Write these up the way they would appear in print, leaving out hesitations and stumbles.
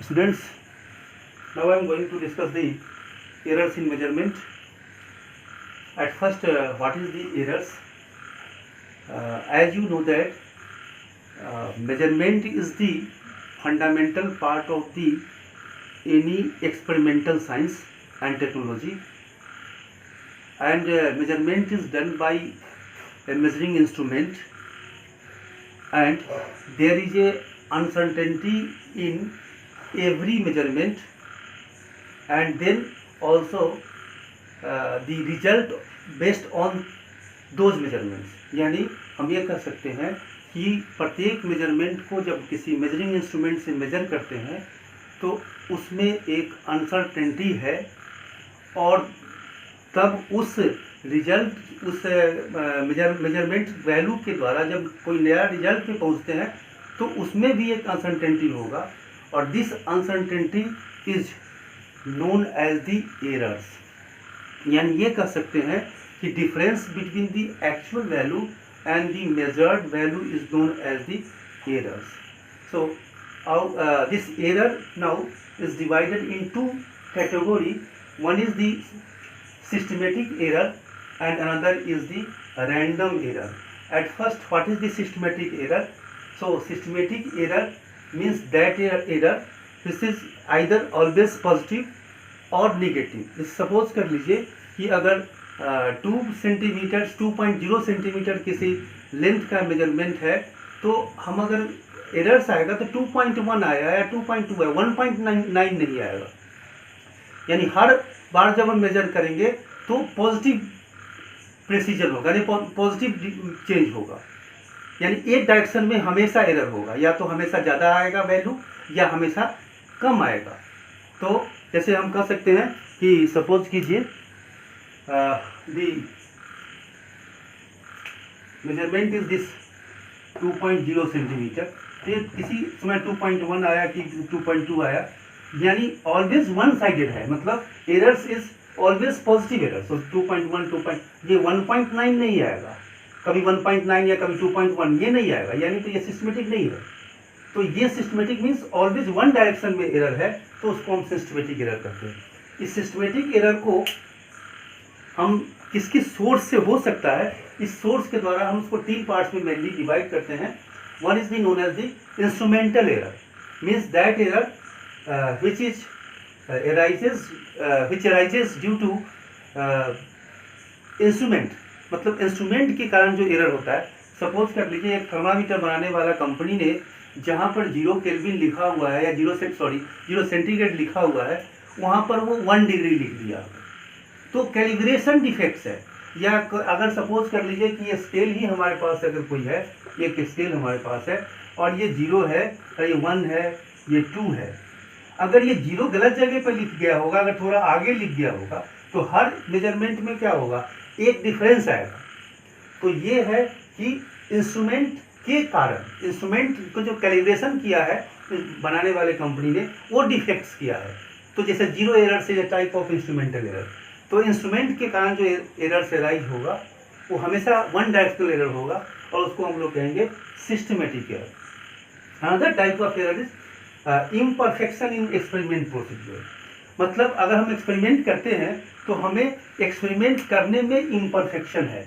Students, now I am going to discuss the errors in measurement. At first, what is the errors? As you know that measurement is the fundamental part of the any experimental science and technology, and measurement is done by a measuring instrument, and there is a uncertainty in every measurement, and then also the result based on those measurements. यानी हम ये कह सकते हैं कि प्रत्येक measurement को जब किसी मेजरिंग इंस्ट्रूमेंट से मेजर करते हैं तो उसमें एक अनसर्टेनिटी है, और तब उस रिजल्ट उस मेजरमेंट वैल्यू के द्वारा जब कोई नया रिजल्ट पे पहुंचते हैं तो उसमें भी एक अनसर्टेनिटी होगा, और this uncertainty is known as the errors. यानी ये कह सकते हैं कि difference between the actual value and the measured value is known as the errors. So this error now is divided in two categories. One is the systematic error and another is the random error. At first, what is the systematic error? So systematic error means that error which is either always positive or negative. Suppose कर लीजिए कि अगर 2 centimetre 2.0 centimetre किसी length का measurement है, तो हम अगर एरर्स आएगा तो 2.1 आया या 2.2 है, 1.9 नहीं आएगा. यानी हर बार जब हम मेजर करेंगे तो पॉजिटिव प्रेसिजन होगा, यानी पॉजिटिव चेंज होगा. यानी एक डायरेक्शन में हमेशा एरर होगा, या तो हमेशा ज़्यादा आएगा वैल्यू या हमेशा कम आएगा. तो जैसे हम कह सकते हैं कि सपोज कीजिए the measurement is this 2.0 centimetre, फिर किसी समय 2.1 आया कि 2.2 आया, यानी ऑलवेज वन साइडेड है, मतलब errors is always positive error. So 2.1 ये 1.9 नहीं आएगा, कभी 1.9 या कभी 2.1 ये नहीं आएगा, यानी तो ये सिस्टमेटिक नहीं है. तो ये systematic means always one direction में एरर है, तो उसको हम सिस्टमेटिक एरर कहते हैं. इस सिस्टमेटिक एरर को हम किसकी सोर्स से हो सकता है, इस सोर्स के द्वारा हम उसको 3 पार्ट्स में मेनली डिवाइड करते हैं. One is the known as the instrumental error, means that error which arises due to instrument, मतलब इंस्ट्रूमेंट के कारण जो एरर होता है. सपोज कर लीजिए एक थर्मामीटर बनाने वाला कंपनी ने जहाँ पर 0 केल्विन लिखा हुआ है या 0 सेंटीग्रेड लिखा हुआ है, वहाँ पर वो 1 डिग्री लिख दिया, तो कैलिब्रेशन डिफेक्ट्स है. या अगर सपोज कर लीजिए कि ये स्केल ही हमारे पास अगर कोई है, एक स्केल हमारे पास है और ये 0 है, ये 1 है, ये 2 है, अगर ये 0 गलत जगह पर लिख गया होगा, अगर थोड़ा आगे लिख गया होगा, तो हर मेजरमेंट में क्या होगा, एक डिफरेंस आएगा. तो ये है कि इंस्ट्रूमेंट के कारण, इंस्ट्रूमेंट को जो कैलिब्रेशन किया है बनाने वाले कंपनी ने, वो डिफेक्ट्स किया है. तो जैसे 0 एरर से टाइप ऑफ इंस्ट्रूमेंटल एरर, तो इंस्ट्रूमेंट के कारण जो एरर से राइज होगा वो हमेशा वन डायरेक्शनल एरर होगा, और उसको हम लोग कहेंगे systematic error. Another type of error is imperfection in experiment procedure. मतलब अगर हम एक्सपेरिमेंट करते हैं तो हमें एक्सपेरिमेंट करने में इम्परफेक्शन है.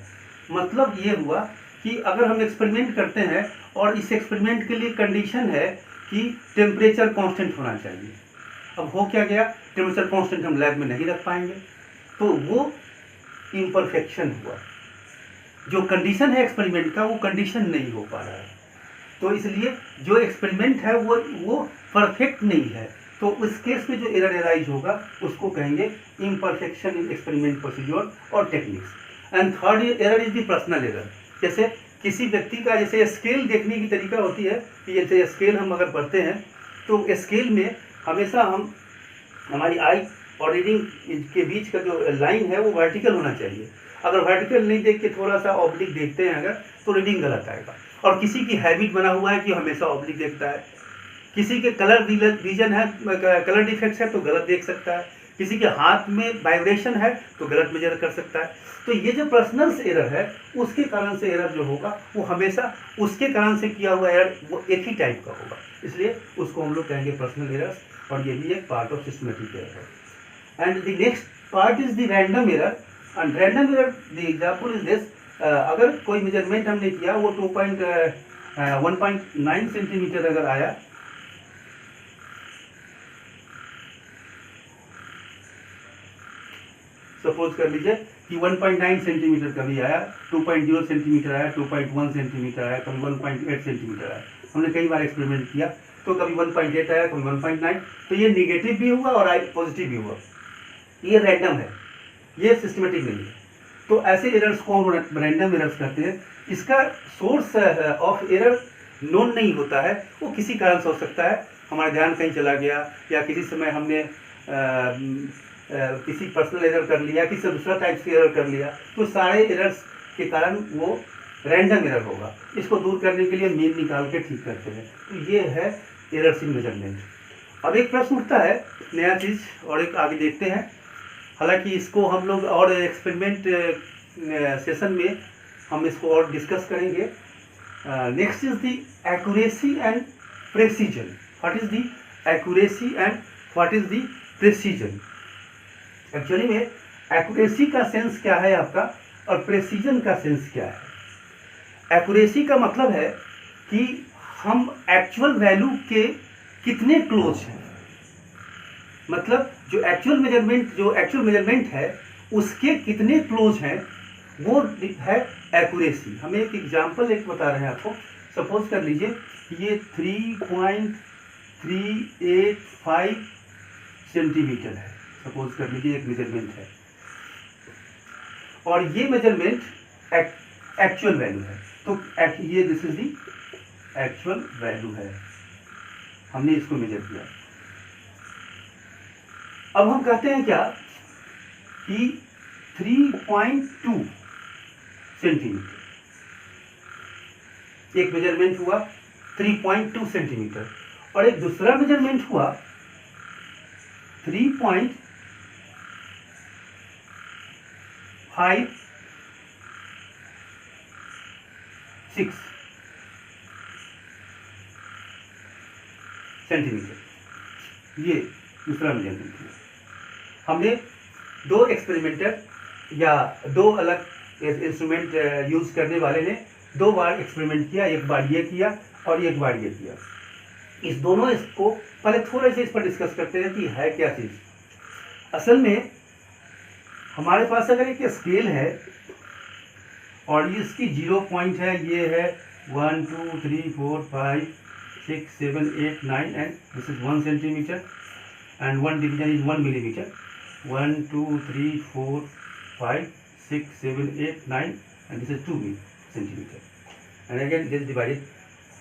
मतलब ये हुआ कि अगर हम एक्सपेरिमेंट करते हैं और इस एक्सपेरिमेंट के लिए कंडीशन है कि टेम्परेचर कांस्टेंट होना चाहिए. अब हो क्या गया, टेम्परेचर कांस्टेंट हम लैब में नहीं रख पाएंगे, तो वो इम्परफेक्शन हुआ. जो कंडीशन है एक्सपेरिमेंट का, वो कंडीशन नहीं हो पा रहा है, तो इसलिए जो एक्सपेरिमेंट है वो परफेक्ट नहीं है. तो उस केस में जो एरर एराइज होगा उसको कहेंगे इम्परफेक्शन इन एक्सपेरिमेंट प्रोसीजर और techniques. And third error is the personal error. जैसे किसी व्यक्ति का, जैसे स्केल देखने की तरीका होती है कि जैसे स्केल हम अगर पढ़ते हैं तो स्केल में हमेशा हम हमारी आई और रीडिंग के बीच का जो लाइन है वो वर्टिकल होना चाहिए. अगर वर्टिकल नहीं देख के थोड़ा सा ऑब्लिक देखते हैं अगर, तो रीडिंग गलत आएगा. और किसी की हैबिट बना हुआ है कि हमेशा ऑब्लिक देखता है, किसी के कलर रीजन है, कलर डिफेक्ट्स है तो गलत देख सकता है, किसी के हाथ में वाइब्रेशन है तो गलत मेजर कर सकता है. तो ये जो पर्सनल एरर है उसके कारण से एरर जो होगा वो हमेशा उसके कारण से किया हुआ एरर वो एक ही टाइप का होगा. इसलिए उसको हम लोग कहेंगे पर्सनल एरर्स, और ये भी एक पार्ट ऑफ सिस्टमेटिक एरर है। And the next part is the random error. And random error the example is this, अगर कोई मेजरमेंट हमने किया वो 1.9 सेंटीमीटर अगर आया, सपोज कर लीजिए कि 1.9 सेंटीमीटर कभी आया, 2.0 सेंटीमीटर आया, 2.1 सेंटीमीटर आया, कभी 1.8 सेंटीमीटर आया। हमने कई बार एक्सपेरिमेंट किया, तो कभी 1.8 आया, कभी 1.9, तो ये निगेटिव भी हुआ और पॉजिटिव भी हुआ। ये रैंडम है, ये सिस्टमेटिक नहीं है। तो ऐसे एरर्स को हम रैंडम एरर्स कहते हैं। इसका सोर्स ऑफ एरर नोन नहीं होता है, वो किसी कारण से हो सकता है, हमारा ध्यान कहीं चला गया, या किसी समय हमने किसी पर्सनल एरर कर लिया, किसी दूसरा टाइप से एरर कर लिया, तो सारे एरर्स के कारण वो रैंडम एरर होगा। इसको दूर करने के लिए मीन निकाल के ठीक करते हैं। तो ये है एरर्स इन मेजरमेंट। अब एक प्रश्न उठता है, नया चीज़ और एक आगे देखते हैं, हालांकि इसको हम लोग और एक्सपेरिमेंट सेशन में हम इसको और डिस्कस करेंगे। Next is the accuracy and precision. What is the accuracy and what is the precision? Actually में एक्यूरेसी का सेंस क्या है आपका, और प्रेसिजन का सेंस क्या है? एक्यूरेसी का मतलब है कि हम एक्चुअल वैल्यू के कितने क्लोज हैं, मतलब जो एक्चुअल मेजरमेंट है उसके कितने क्लोज हैं, वो है एक्यूरेसी। हम एक एग्जांपल बता रहे हैं आपको। सपोज कर लीजिए ये 3.385 सेंटीमीटर है, सपोज कर लीजिए एक मेजरमेंट है, और ये मेजरमेंट एक्चुअल वैल्यू है। तो ये this is the actual value है, हमने इसको मेजर किया। अब हम कहते हैं क्या कि 3.2 सेंटीमीटर एक मेजरमेंट हुआ, 3.2 सेंटीमीटर, और एक दूसरा मेजरमेंट हुआ 3.56 सेंटीमीटर। ये दूसरा मेजरमेंट है। हमने दो एक्सपेरिमेंटर या दो अलग इंस्ट्रूमेंट यूज करने वाले ने दो बार एक्सपेरिमेंट किया, एक बार ये किया और एक बार ये किया। इस दोनों इसको पहले थोड़े से इस पर डिस्कस करते हैं कि है क्या चीज़। असल में हमारे पास अगर एक स्केल है और ये इसकी 0 पॉइंट है, ये है 1 2 3 4 5 6 7 8 9 and this is 1 centimetre and 1 division is 1 millimetre. 1 2 3 4 5 6 7 8 9 and this is 2 centimetre and again this divided.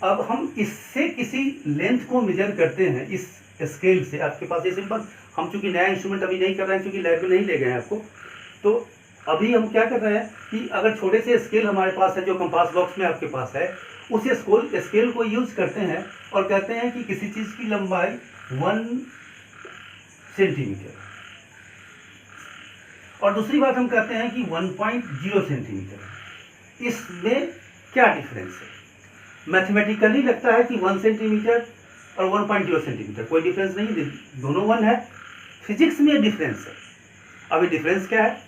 अब हम इससे किसी लेंथ को मेजर करते हैं इस स्केल से। आपके पास ये सिंपल, हम चूंकि नया इंस्ट्रूमेंट अभी नहीं कर रहे हैं, चूंकि लैब में नहीं ले गए हैं आपको, तो अभी हम क्या कर रहे हैं कि अगर छोटे से स्केल हमारे पास है जो कंपास बॉक्स में आपके पास है, उस स्केल को यूज करते हैं और कहते हैं कि किसी चीज़ की लंबाई 1 सेंटीमीटर, और दूसरी बात हम कहते हैं कि 1.0 सेंटीमीटर। इसमें क्या डिफरेंस है? मैथमेटिकली लगता है कि 1 सेंटीमीटर और 1.0 सेंटीमीटर कोई डिफरेंस नहीं, दोनों 1 है। फिजिक्स में डिफरेंस है। अभी डिफरेंस क्या है?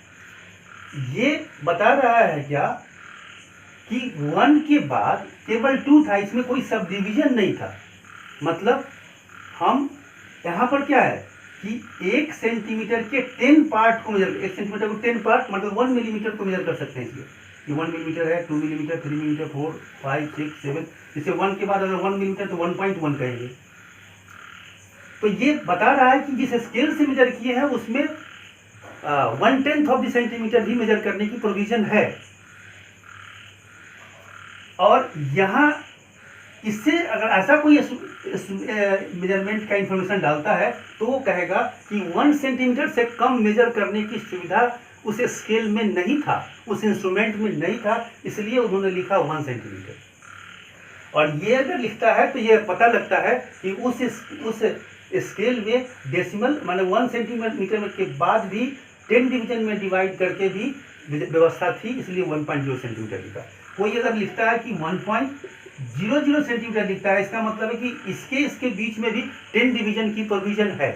ये बता रहा है क्या कि 1 के बाद केवल 2 था, इसमें कोई सब डिवीजन नहीं था। मतलब हम यहाँ पर क्या है कि 1 सेंटीमीटर के 10 पार्ट को मेजर, 1 सेंटीमीटर को 10 पार्ट मतलब 1 मिलीमीटर को मेजर कर सकते हैं। इसलिए ये 1 मिलीमीटर है, 2 मिलीमीटर, 3 मिलीमीटर, 4 5 6 7, इसे 1 के बाद अगर 1 मिलीमीटर तो 1.1 कहेंगे। तो ये बता रहा है कि जिस स्केल से मेजर किए हैं उसमें 1/10 ऑफ द सेंटीमीटर भी मेजर करने की प्रोविजन है। और यहाँ इससे अगर ऐसा कोई मेजरमेंट का इंफॉर्मेशन डालता है तो वो कहेगा कि 1 सेंटीमीटर से कम मेजर करने की सुविधा उस स्केल में नहीं था, उस इंस्ट्रूमेंट में नहीं था, इसलिए उन्होंने लिखा 1 सेंटीमीटर। और ये अगर लिखता है तो ये पता लगता है कि उस स्केल में डेसिमल माने 1 सेंटीमीटर के बाद भी 10 डिवीजन में डिवाइड करके भी व्यवस्था थी, इसलिए 1.0 सेंटीमीटर लिखा। कोई अगर लिखता है कि 0 सेंटीमीटर दिखता है, इसका मतलब है कि इसके बीच में भी 10 डिवीजन की प्रोविजन है।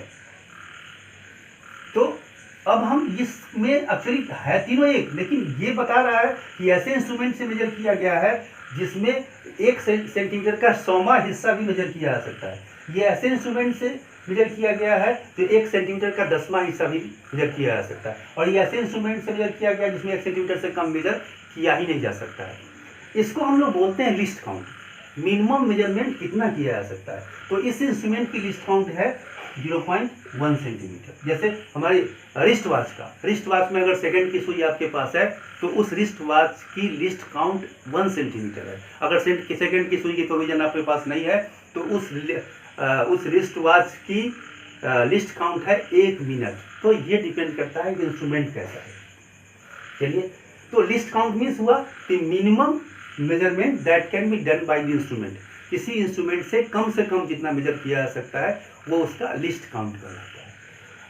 तो अब हम इसमें एक्चुअली है तीनों एक, लेकिन ये बता रहा है कि ऐसे इंस्ट्रूमेंट से मेजर किया गया है जिसमें 1 सेंटीमीटर का 100वां हिस्सा भी मेजर किया जा सकता है। ये ऐसे इंस्ट्रूमेंट से मेजर किया गया है जो 1 सेंटीमीटर का 10वां हिस्सा भी मेजर किया जा सकता है। और ये ऐसे इंस्ट्रूमेंट से मेजर किया गया जिसमें 1 सेंटीमीटर से कम मेजर किया ही नहीं जा सकता है। इसको हम लोग बोलते हैं लिस्ट काउंट, मिनिमम मेजरमेंट कितना किया जा सकता है। तो इस इंस्ट्रूमेंट की लिस्ट काउंट है 0.1 सेंटीमीटर। जैसे हमारी रिस्ट वॉच में अगर सेकंड की सुई आपके पास है तो उस रिस्ट वॉच की लिस्ट काउंट 1 सेंटीमीटर है। अगर सेकंड की सुई की प्रोविजन आपके पास नहीं है तो उस रिस्ट वॉच की लिस्ट काउंट है 1 मिनट। तो ये डिपेंड करता है कि इंस्ट्रूमेंट कैसा है। चलिए, तो लिस्ट काउंट मीन्स हुआ कि minimum measurement that can be done by the instrument. किसी इंस्ट्रूमेंट से कम जितना मेजर किया जा सकता है वो उसका लिस्ट काउंट कहलाता है।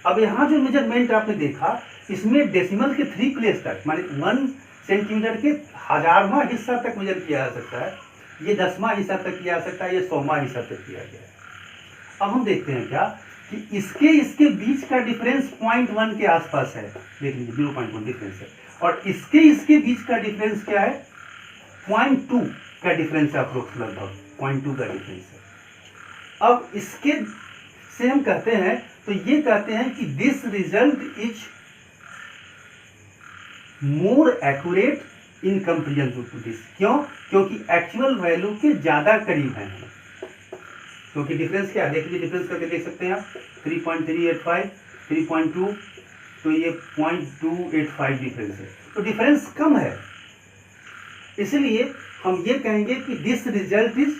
अब यहाँ जो मेजरमेंट आपने देखा इसमें डेसिमल के 3 प्लेस तक, माने 1 सेंटीमीटर के 1000वां हिस्सा तक मेजर किया जा सकता है, ये 10वां हिस्सा तक किया जा सकता है, ये 100वां हिस्सा तक किया गया है। अब हम देखते हैं क्या कि इसके बीच का डिफरेंस 0.1 के आसपास है। देख लीजिए 0.1 डिफरेंस है, और इसके बीच का डिफरेंस क्या है, 0.2 का डिफरेंस है, अप्रोक्स लगभग 0.2 का डिफरेंस है। अब इसके से हम कहते हैं, तो ये कहते हैं कि this result is more accurate in comparison to this. क्यों? क्योंकि एक्चुअल वैल्यू के ज्यादा करीब है। क्योंकि डिफरेंस क्या है, देख लीजिए, डिफरेंस करके देख सकते हैं आप, 3.385, 3.2, तो ये 0.285 डिफरेंस है, तो डिफरेंस कम है। इसलिए हम ये कहेंगे कि this result is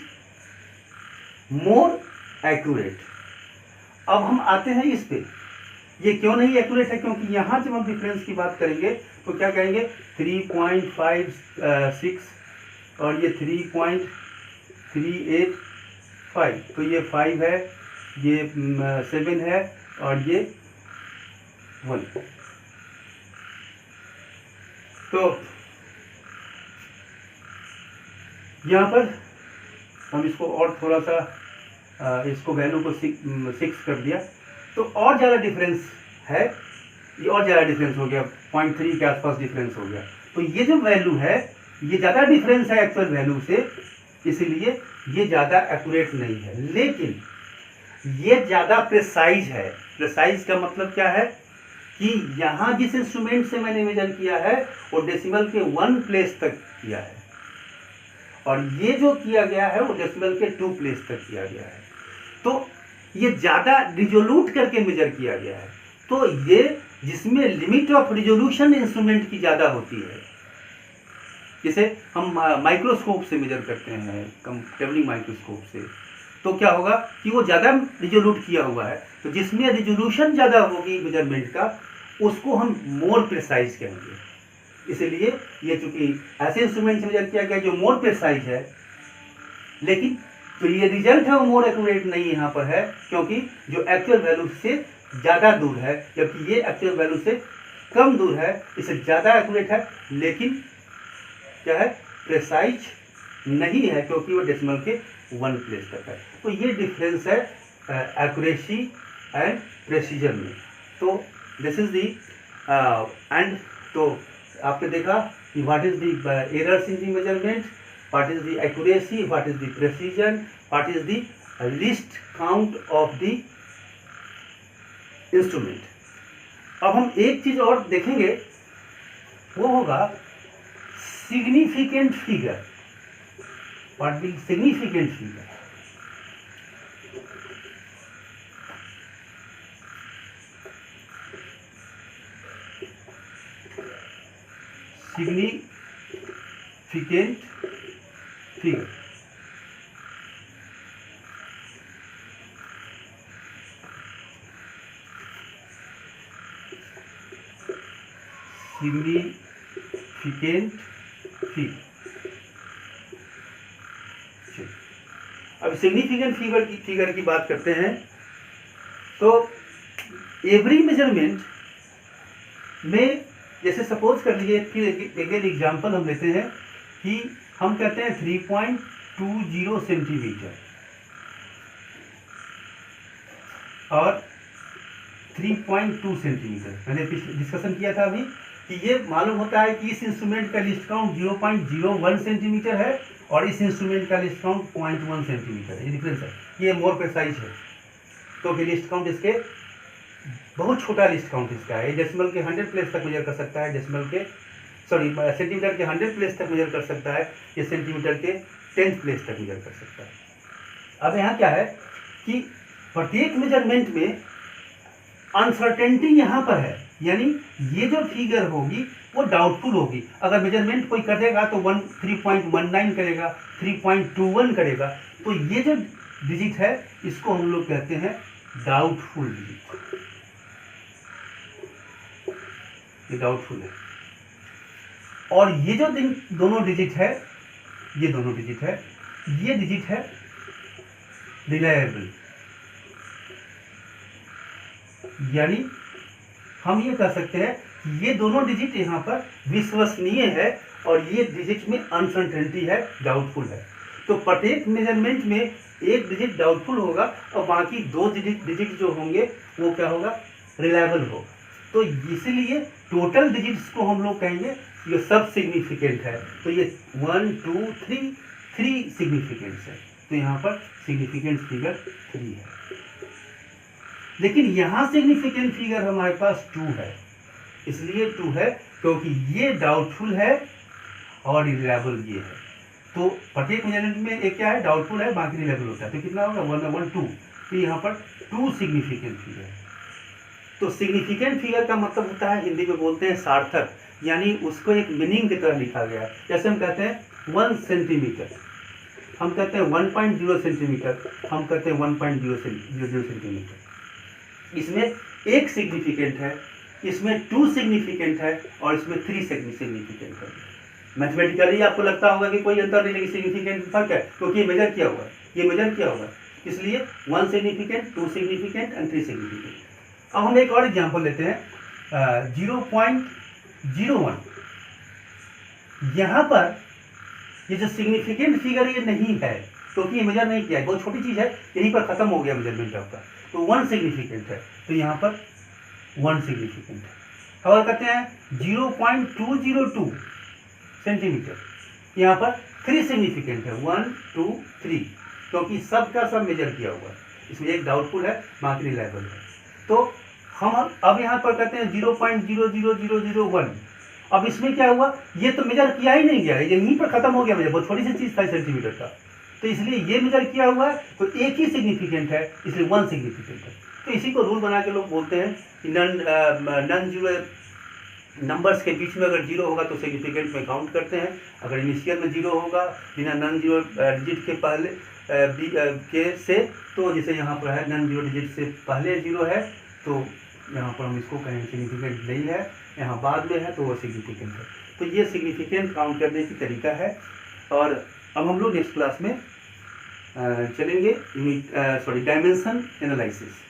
more accurate. अब हम आते हैं इस पे, ये क्यों नहीं एक्यूरेट है, क्योंकि यहाँ जब हम डिफरेंस की बात करेंगे तो क्या कहेंगे, 3.56 और ये 3.385, तो ये 5 है, ये 7 है और ये 1। तो यहाँ पर हम इसको और थोड़ा सा इसको वैल्यू को 6 कर दिया, तो और ज़्यादा डिफरेंस है, ये और ज़्यादा डिफरेंस हो गया, 0.3 के आसपास डिफरेंस हो गया। तो ये जो वैल्यू है ये ज़्यादा डिफरेंस है एक्चुअल वैल्यू से, इसलिए ये ज़्यादा एक्यूरेट नहीं है, लेकिन ये ज़्यादा प्रिसाइज है। प्रिसाइज का मतलब क्या है कि यहाँ जिस इंस्ट्रूमेंट से मैंने मेजर किया है वो डेसिमल के 1 प्लेस तक किया है, और ये जो किया गया है वो डेसिमल के 2 प्लेस तक किया गया है। तो ये ज़्यादा रिजोल्यूट करके मेजर किया गया है। तो ये जिसमें लिमिट ऑफ रिजोल्यूशन इंस्ट्रूमेंट की ज़्यादा होती है, जैसे हम माइक्रोस्कोप से मेजर करते हैं, ट्रैवलिंग माइक्रोस्कोप से, तो क्या होगा कि वो ज़्यादा रिजोल्यूट किया हुआ है, तो जिसमें रिजोल्यूशन ज़्यादा होगी मेजरमेंट का उसको हम मोर प्रिसाइज कहेंगे। इसलिए ये चूंकि ऐसे इंस्ट्रूमेंट से मेजर किया गया जो मोर प्रिसाइज है, लेकिन तो ये रिजल्ट है वो मोर एक्यूरेट नहीं यहाँ पर है, क्योंकि जो एक्चुअल वैल्यू से ज़्यादा दूर है, जबकि ये एक्चुअल वैल्यू से कम दूर है, इससे ज़्यादा एक्यूरेट है, लेकिन क्या है, प्रिसाइज नहीं है, क्योंकि वो डेसिमल के 1 प्लेस तक है। तो ये डिफरेंस है एक्यूरेसी एंड प्रेसिजन में। तो दिस इज दी एंड, तो आपने देखा कि what is the errors in the measurement, what is the accuracy, what is the precision, what is the list count of the instrument. अब हम एक चीज और देखेंगे, वो होगा significant figure. What will significant figure? Significant figure, significant figure. अब significant figure की बात करते हैं, तो एवरी मेजरमेंट में, जैसे सपोज कर लीजिए, फिर एक एग्जांपल हम लेते हैं कि हम कहते हैं 3.20 सेंटीमीटर और 3.2 सेंटीमीटर। मैंने डिस्कशन किया था अभी कि ये मालूम होता है कि इस इंस्ट्रूमेंट का लिस्ट काउंट 0.01 सेंटीमीटर है और इस इंस्ट्रूमेंट का लिस्ट काउंट 0.1 सेंटीमीटर है। ये डिफरेंस है, ये मोर प्रिसाइज है। तो फिर लिस्ट काउंट इसके बहुत छोटा लिस्ट काउंट इसका है। ये डेसिमल के 100 प्लेस तक मेजर कर सकता है, सेंटीमीटर के 100 प्लेस तक मेजर कर सकता है, ये सेंटीमीटर के 10th प्लेस तक मेजर कर सकता है। अब यहाँ क्या है कि प्रत्येक मेजरमेंट में अनसर्टेनिटी यहाँ पर है, यानी ये जो फिगर होगी वो डाउटफुल होगी। अगर मेजरमेंट कोई करेगा तो 3.19 करेगा, 3.21 करेगा, तो ये जो डिजिट है इसको हम लोग कहते हैं डाउटफुल डिजिट। ये डाउटफुल है। और ये जो दोनों डिजिट है, ये दोनों डिजिट है, ये डिजिट है रिलायबल, यानी हम ये कह सकते हैं कि ये दोनों डिजिट यहाँ पर विश्वसनीय है और ये डिजिट में अनसर्टेनिटी है, डाउटफुल है। तो प्रत्येक मेजरमेंट में एक डिजिट डाउटफुल होगा और बाकी दो डिजिट जो होंगे वो क्या होगा, रिलायबल होगा। तो इसीलिए टोटल डिजिट्स को हम लोग कहेंगे ये सब सिग्निफिकेंट है। तो ये 1 2 3 सिग्निफिकेंट्स है। तो यहाँ पर सिग्निफिकेंट फिगर 3 है, लेकिन यहाँ सिग्निफिकेंट फिगर हमारे पास 2 है। इसलिए 2 है क्योंकि ये डाउटफुल है और रिलायबल ये है। तो प्रत्येक मेजरमेंट में एक क्या है, डाउटफुल है, बाकी रिलायबल होता है। तो कितना होगा, 1 2। तो यहाँ पर 2 सिग्निफिकेंट फिगर है। तो सिग्निफिकेंट फिगर का मतलब होता है, हिंदी में बोलते हैं सार्थक, यानी उसको एक मीनिंग की तरह लिखा गया है। जैसे हम कहते हैं 1 सेंटीमीटर, हम कहते हैं 1.0 सेंटीमीटर, हम कहते हैं 1.0 सेंटीमीटर। इसमें एक सिग्निफिकेंट है, इसमें 2 सिग्निफिकेंट है और इसमें 3 सिग्निफिकेंट है। मैथमेटिकली आपको लगता होगा कि कोई अंतर नहीं, लेकिन सिग्निफिकेंट फर्क है क्योंकि ये मेजर किया हुआ है, ये मेजर किया हुआ है। इसलिए 1 सिग्निफिकेंट, 2 सिग्निफिकेंट एंड 3 सिग्निफिकेंट। अब हम एक और एग्जाम्पल लेते हैं 0.01। यहाँ पर ये जो सिग्निफिकेंट फिगर ये नहीं है क्योंकि ये मेजर नहीं किया है, बहुत छोटी चीज़ है, यहीं पर खत्म हो गया मेजरमेंट आपका। तो 1 सिग्निफिकेंट है, तो यहाँ पर 1 सिग्निफिकेंट है। और कहते हैं 0.202 सेंटीमीटर, यहाँ पर 3 सिग्निफिकेंट है, 1 2 3, क्योंकि सब का सब मेजर किया हुआ है। इसमें एक डाउटफुल है, बाकी रिलायबल है। तो हम अब यहाँ पर कहते हैं 0.00001। अब इसमें क्या हुआ, ये तो मेजर किया ही नहीं गया है, यहीं पर खत्म हो गया मेजर, बहुत छोटी सी चीज़ था सेंटीमीटर का। तो इसलिए ये मेजर किया हुआ है, तो एक ही सिग्निफिकेंट है, इसलिए 1 सिग्निफिकेंट है। तो इसी को रूल बना के लोग बोलते हैं कि नन जीरो नंबर्स के बीच में अगर 0 होगा तो सिग्निफिकेंट में काउंट करते हैं। अगर इनिशियल में 0 होगा बिना नन जीरो डिजिट के पहले के से, तो जैसे यहाँ पर है नन जीरो डिजिट से पहले 0 है, तो यहाँ पर हम इसको कहें सिग्निफिकेंट नहीं है, यहाँ बाद में है तो वो सिग्निफिकेंट है। तो ये सिग्निफिकेंट काउंट करने की तरीका है। और अब हम लोग नेक्स्ट क्लास में चलेंगे डायमेंशन एनालिसिस।